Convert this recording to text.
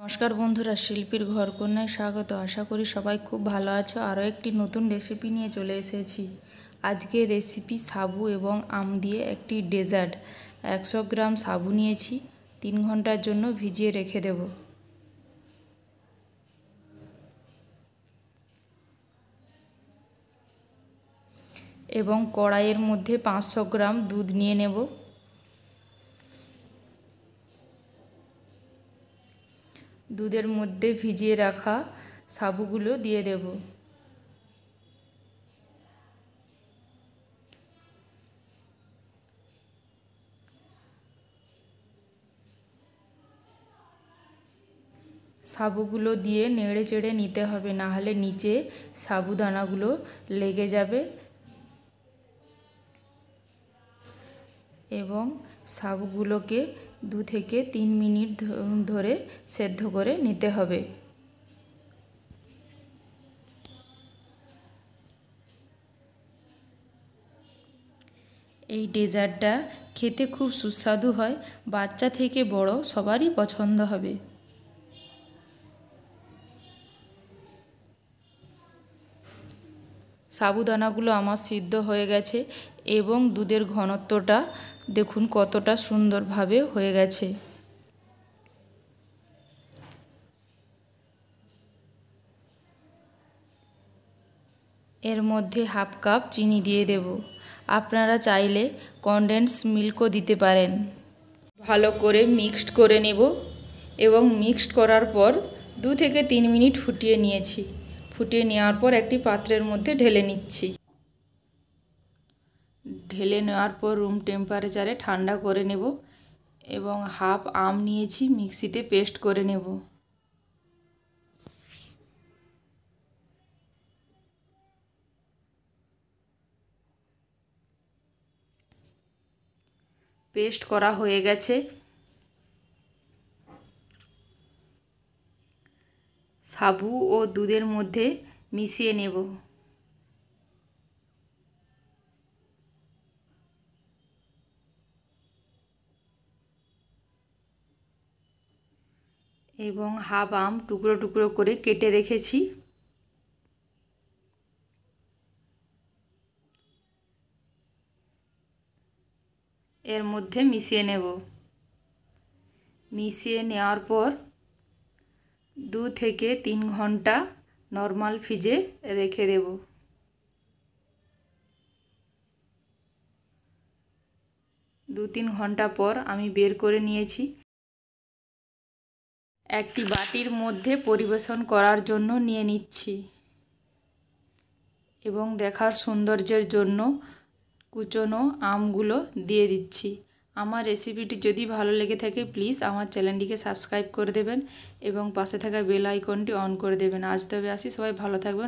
নমস্কার বন্ধুরা, শিল্পীর ঘরকন্যায় স্বাগত। আশা করি সবাই খুব ভালো আছো। আরও একটি নতুন রেসিপি নিয়ে চলে এসেছি। আজকে রেসিপি সাবু এবং আম দিয়ে একটি ডেজার্ট। 100 গ্রাম সাবু নিয়েছি, 3 ঘন্টার জন্য ভিজিয়ে রেখে দেব। এবং কড়াইয়ের মধ্যে 500 গ্রাম দুধ নিয়ে নেব। দুধের মধ্যে ভিজিয়ে রাখা সাবুগুলো দিয়ে দেব। সাবুগুলো দিয়ে নেড়ে চেড়ে নিতে হবে, না হলে নিচে সাবুদানাগুলো লেগে যাবে। এবং সাবুগুলোকে 2 থেকে 3 মিনিট ধরে সেদ্ধ করে নিতে হবে। এই ডেজার্টটা খেতে খুব সুস্বাদু হয়, বাচ্চা থেকে বড় সবারই পছন্দ হবে। সাবুদানাগুলো আমার সিদ্ধ হয়ে গেছে এবং দুধের ঘনত্বটা দেখুন কতটা সুন্দরভাবে হয়ে গেছে। এর মধ্যে হাফ কাপ চিনি দিয়ে দেব। আপনারা চাইলে কনডেন্স মিল্কও দিতে পারেন। ভালো করে মিক্সড করে নেব এবং মিক্সড করার পর 2 থেকে 3 মিনিট ফুটিয়ে নিয়েছি। ফুটিয়ে নেওয়ার পর একটি পাত্রের মধ্যে ঢেলে নিচ্ছি। ঢেলে নেওয়ার পর রুম টেম্পারেচারে ঠান্ডা করে নেব এবং হাফ আম নিয়েছি, মিক্সিতে পেস্ট করে নেব। পেস্ট করা হয়ে গেছে। সাবু ও দুধের মধ্যে মিশিয়ে নেব। এবং হাফ আম টুকরো টুকরো করে কেটে রেখেছি। এর মধ্যে মিশিয়ে নেব। মিশিয়ে নেওয়ার পর 2 থেকে 3 ঘন্টা নর্মাল ফ্রিজে রেখে দেব। 2-3 ঘন্টা পর আমি বের করে নিয়েছি। একটি বাটির মধ্যে পরিবেশন করার জন্য নিয়ে নিচ্ছি এবং দেখার সৌন্দর্যের জন্য কুচনো আমগুলো দিয়ে দিচ্ছি। আমার রেসিপিটি যদি ভালো লেগে থাকে প্লিজ আমার চ্যানেলটিকে সাবস্ক্রাইব করে দেবেন এবং পাশে থাকা বেল আইকনটি অন করে দেবেন। আজ তবে আসি, সবাই ভালো থাকবেন।